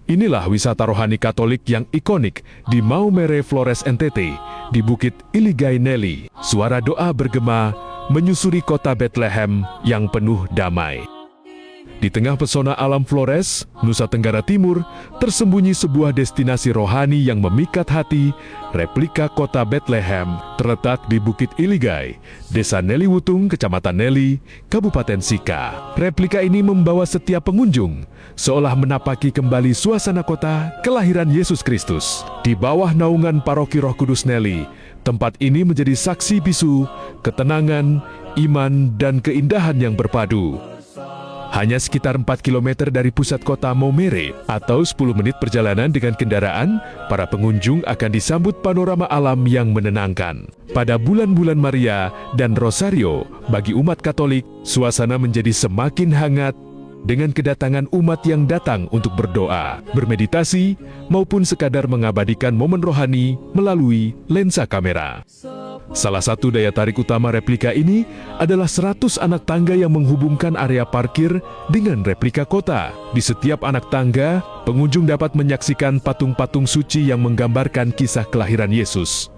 Inilah wisata rohani Katolik yang ikonik di Maumere Flores NTT, di Bukit Iligai Nelly. Suara doa bergema menyusuri kota Bethlehem yang penuh damai. Di tengah pesona alam Flores, Nusa Tenggara Timur, tersembunyi sebuah destinasi rohani yang memikat hati, replika kota Bethlehem, terletak di Bukit Iligai, Desa Nelly Wutung, Kecamatan Nelly, Kabupaten Sika. Replika ini membawa setiap pengunjung, seolah menapaki kembali suasana kota kelahiran Yesus Kristus. Di bawah naungan Paroki Roh Kudus Nelly, tempat ini menjadi saksi bisu, ketenangan, iman, dan keindahan yang berpadu. Hanya sekitar 4 km dari pusat kota Maumere atau 10 menit perjalanan dengan kendaraan, para pengunjung akan disambut panorama alam yang menenangkan. Pada bulan-bulan Maria dan Rosario, bagi umat Katolik, suasana menjadi semakin hangat dengan kedatangan umat yang datang untuk berdoa, bermeditasi, maupun sekadar mengabadikan momen rohani melalui lensa kamera. Salah satu daya tarik utama replika ini adalah 100 anak tangga yang menghubungkan area parkir dengan replika kota. Di setiap anak tangga, pengunjung dapat menyaksikan patung-patung suci yang menggambarkan kisah kelahiran Yesus.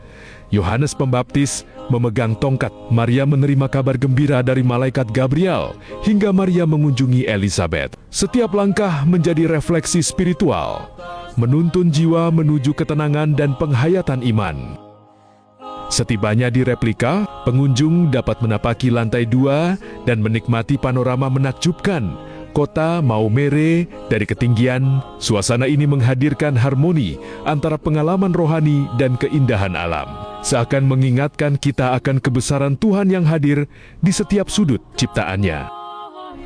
Yohanes Pembaptis memegang tongkat, Maria menerima kabar gembira dari malaikat Gabriel, hingga Maria mengunjungi Elizabeth. Setiap langkah menjadi refleksi spiritual, menuntun jiwa menuju ketenangan dan penghayatan iman. Setibanya di replika, pengunjung dapat menapaki lantai 2 dan menikmati panorama menakjubkan kota Maumere dari ketinggian. Suasana ini menghadirkan harmoni antara pengalaman rohani dan keindahan alam, seakan mengingatkan kita akan kebesaran Tuhan yang hadir di setiap sudut ciptaannya.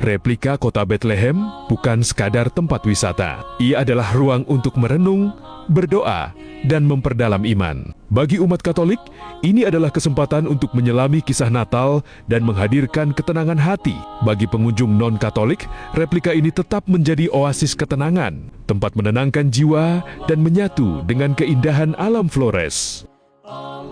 Replika kota Bethlehem bukan sekadar tempat wisata. Ia adalah ruang untuk merenung, berdoa, dan memperdalam iman. Bagi umat Katolik, ini adalah kesempatan untuk menyelami kisah Natal dan menghadirkan ketenangan hati. Bagi pengunjung non-Katolik, replika ini tetap menjadi oasis ketenangan, tempat menenangkan jiwa dan menyatu dengan keindahan alam Flores.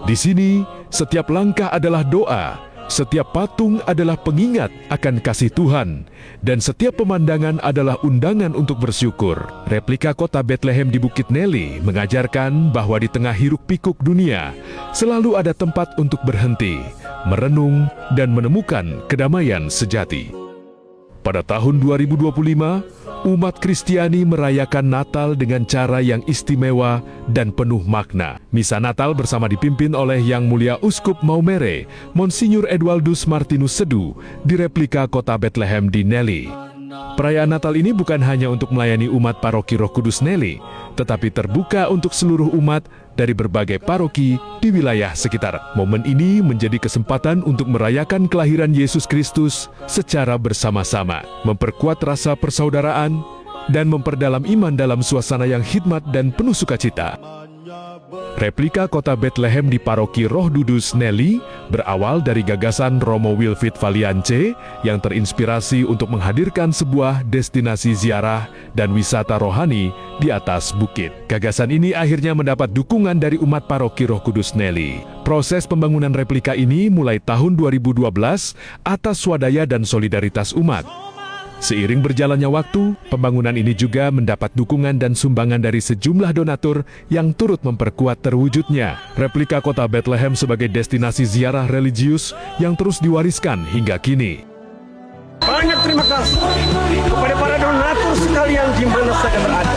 Di sini, setiap langkah adalah doa, setiap patung adalah pengingat akan kasih Tuhan, dan setiap pemandangan adalah undangan untuk bersyukur. Replika kota Bethlehem di Bukit Nelly mengajarkan bahwa di tengah hiruk-pikuk dunia, selalu ada tempat untuk berhenti, merenung, dan menemukan kedamaian sejati. Pada tahun 2025, umat Kristiani merayakan Natal dengan cara yang istimewa dan penuh makna. Misa Natal bersama dipimpin oleh Yang Mulia Uskup Maumere, Monsinyur Edwaldus Martinus Sedu, di replika kota Bethlehem di Nelly. Perayaan Natal ini bukan hanya untuk melayani umat Paroki Roh Kudus Nelly, tetapi terbuka untuk seluruh umat dari berbagai paroki di wilayah sekitar. Momen ini menjadi kesempatan untuk merayakan kelahiran Yesus Kristus secara bersama-sama, memperkuat rasa persaudaraan, dan memperdalam iman dalam suasana yang hikmat dan penuh sukacita. Replika kota Bethlehem di Paroki Roh Kudus Nelly berawal dari gagasan Romo Wilfrid Valiance yang terinspirasi untuk menghadirkan sebuah destinasi ziarah dan wisata rohani di atas bukit. Gagasan ini akhirnya mendapat dukungan dari umat Paroki Roh Kudus Nelly. Proses pembangunan replika ini mulai tahun 2012 atas swadaya dan solidaritas umat. Seiring berjalannya waktu, pembangunan ini juga mendapat dukungan dan sumbangan dari sejumlah donatur yang turut memperkuat terwujudnya replika kota Bethlehem sebagai destinasi ziarah religius yang terus diwariskan hingga kini. Banyak terima kasih kepada para donatur sekalian di mana saja berada.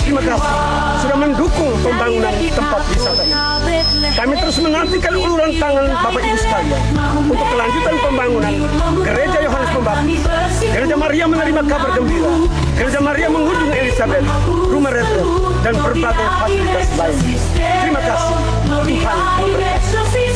Terima kasih sudah mendukung pembangunan tempat wisata ini. Kami terus menantikan uluran tangan Bapak Ibu sekalian untuk kelanjutan pembangunan Gereja Yohanes Pembaptis, Gereja Maria menerima kabar gembira, Gereja Maria mengunjungi Elizabeth, rumah retret, dan berbagai fasilitas lain. Terima kasih. Tuhan memberkati.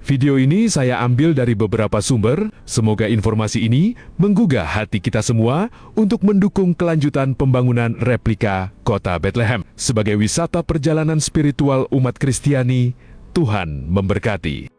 Video ini saya ambil dari beberapa sumber. Semoga informasi ini menggugah hati kita semua untuk mendukung kelanjutan pembangunan replika kota Bethlehem sebagai wisata perjalanan spiritual umat Kristiani. Tuhan memberkati.